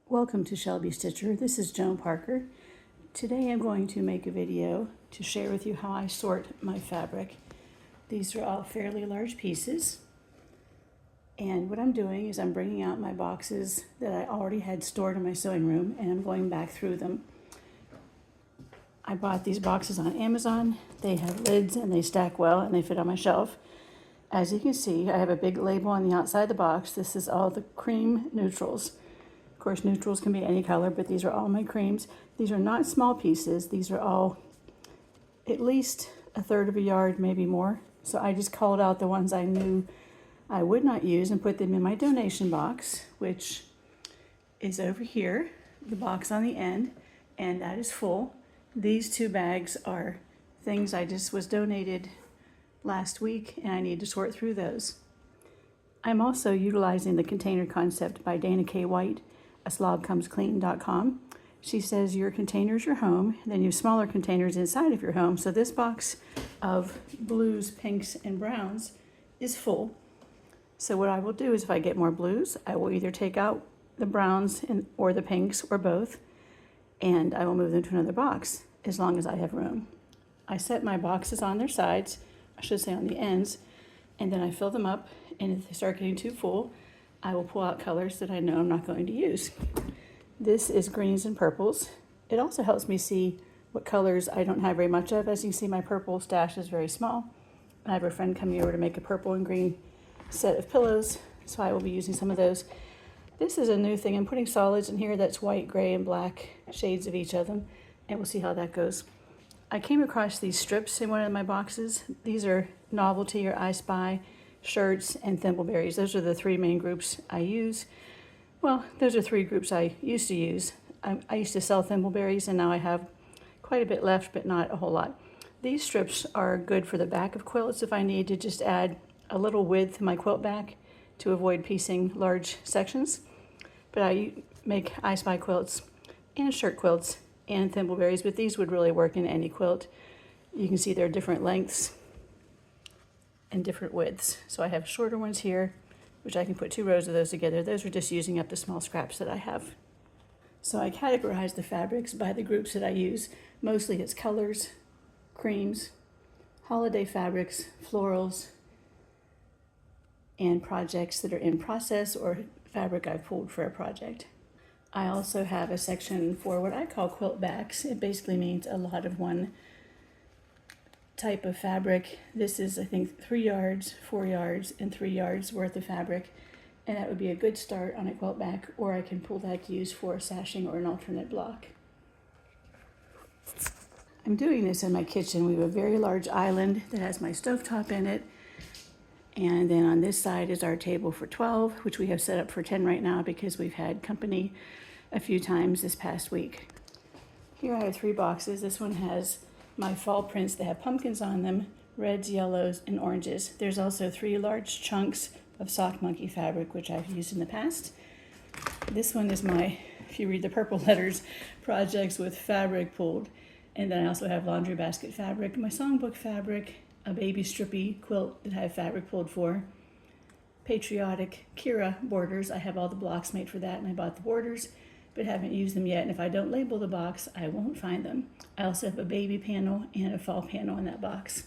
Welcome to Shelby Stitcher. This is Joan Parker. Today I'm going to make a video to share with you how I sort my fabric. These are all fairly large pieces, and what I'm doing is I'm bringing out my boxes that I already had stored in my sewing room, and I'm going back through them. I bought these boxes on Amazon. They have lids and they stack well and they fit on my shelf. As you can see, I have a big label on the outside of the box. This is all the cream neutrals. Of course, neutrals can be any color, but these are all my creams. These are not small pieces. These are all at least a third of a yard, maybe more. So I just called out the ones I knew I would not use and put them in my donation box, which is over here, the box on the end, and that is full. These two bags are things I just was donated last week, and I need to sort through those. I'm also utilizing the container concept by Dana K. White, aslobcomesclean.com. She says your container is your home, then you have smaller containers inside of your home. So this box of blues, pinks, and browns is full. So what I will do is if I get more blues, I will either take out the browns or the pinks or both, and I will move them to another box as long as I have room. I set my boxes on their sides, I should say on the ends, and then I fill them up, and if they start getting too full, I will pull out colors that I know I'm not going to use. This is greens and purples. It also helps me see what colors I don't have very much of. As you can see, my purple stash is very small. I have a friend coming over to make a purple and green set of pillows, so I will be using some of those. This is a new thing. I'm putting solids in here that's white, gray, and black, shades of each of them, and we'll see how that goes. I came across these strips in one of my boxes. These are Novelty or I Spy shirts and thimbleberries. Those are the three main groups I use. Well, those are three groups I used to use. I used to sell thimbleberries, and now I have quite a bit left, but not a whole lot. These strips are good for the back of quilts if I need to just add a little width to my quilt back to avoid piecing large sections. But I make I Spy quilts and shirt quilts and thimbleberries, but these would really work in any quilt. You can see they're different lengths and different widths. So I have shorter ones here, which I can put 2 rows of those together. Those are just using up the small scraps that I have. So I categorize the fabrics by the groups that I use. Mostly it's colors, creams, holiday fabrics, florals, and projects that are in process or fabric I've pulled for a project. I also have a section for what I call quilt backs. It basically means a lot of one type of fabric. This is, I think, 3 yards, 4 yards, and 3 yards worth of fabric, and that would be a good start on a quilt back, or I can pull that to use for sashing or an alternate block. I'm doing this in my kitchen. We have a very large island that has my stovetop in it, and then on this side is our table for 12, which we have set up for 10 right now because we've had company a few times this past week. Here I have 3 boxes. This one has my fall prints that have pumpkins on them, reds, yellows, and oranges. There's also 3 large chunks of soft monkey fabric, which I've used in the past. This one is my, if you read the purple letters, projects with fabric pulled. And then I also have laundry basket fabric, my songbook fabric, a baby strippy quilt that I have fabric pulled for, patriotic Kira borders. I have all the blocks made for that, and I bought the borders, but haven't used them yet. And if I don't label the box, I won't find them. I also have a baby panel and a fall panel in that box.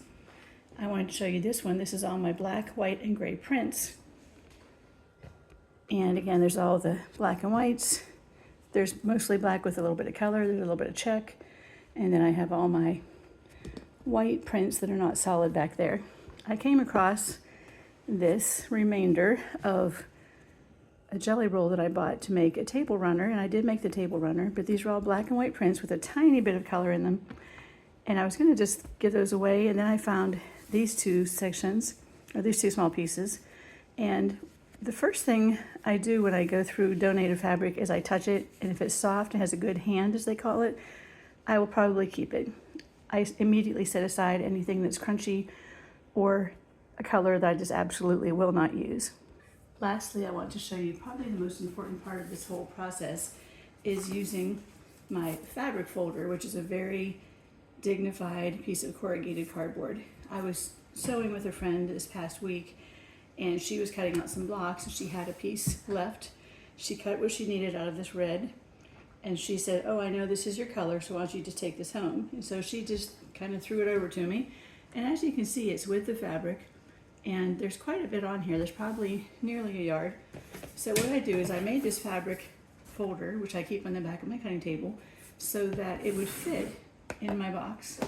I wanted to show you this one. This is all my black, white, and gray prints. And again, there's all the black and whites. There's mostly black with a little bit of color. There's a little bit of check. And then I have all my white prints that are not solid back there. I came across this remainder of a jelly roll that I bought to make a table runner, and I did make the table runner, but these are all black and white prints with a tiny bit of color in them. And I was going to just give those away, and then I found these 2 sections, or these 2 small pieces. And the first thing I do when I go through donated fabric is I touch it, and if it's soft and has a good hand, as they call it, I will probably keep it. I immediately set aside anything that's crunchy or a color that I just absolutely will not use. Lastly, I want to show you probably the most important part of this whole process is using my fabric folder, which is a very dignified piece of corrugated cardboard. I was sewing with a friend this past week, and she was cutting out some blocks, and she had a piece left. she cut what she needed out of this red, and she said, oh, I know this is your color, so why don't you just take this home? And so she just kind of threw it over to me. And as you can see, it's with the fabric, and there's quite a bit on here. There's probably nearly a yard. So what I do is I made this fabric folder, which I keep on the back of my cutting table, so that it would fit in my box.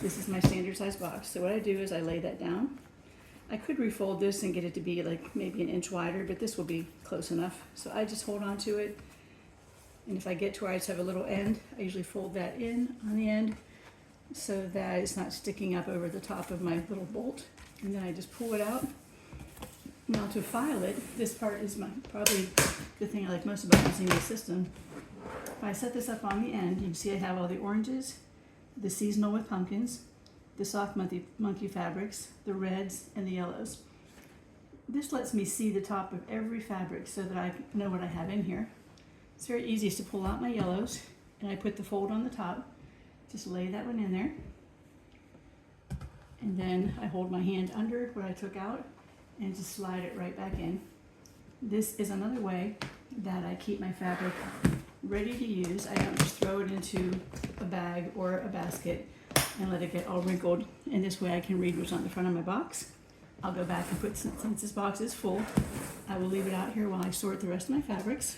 This is my standard size box. So what I do is I lay that down. I could refold this and get it to be like maybe an inch wider, but this will be close enough. So I just hold on to it. And if I get to where I just have a little end, I usually fold that in on the end so that it's not sticking up over the top of my little bolt. And then I just pull it out. Now to file it, this part is probably the thing I like most about using this system. If I set this up on the end, you can see I have all the oranges, the seasonal with pumpkins, the soft monkey fabrics, the reds, and the yellows. This lets me see the top of every fabric so that I know what I have in here. It's very easy to pull out my yellows, and I put the fold on the top. Just lay that one in there. And then I hold my hand under what I took out and just slide it right back in. This is another way that I keep my fabric ready to use. I don't just throw it into a bag or a basket and let it get all wrinkled. And this way I can read what's on the front of my box. I'll go back and put, since this box is full, I will leave it out here while I sort the rest of my fabrics.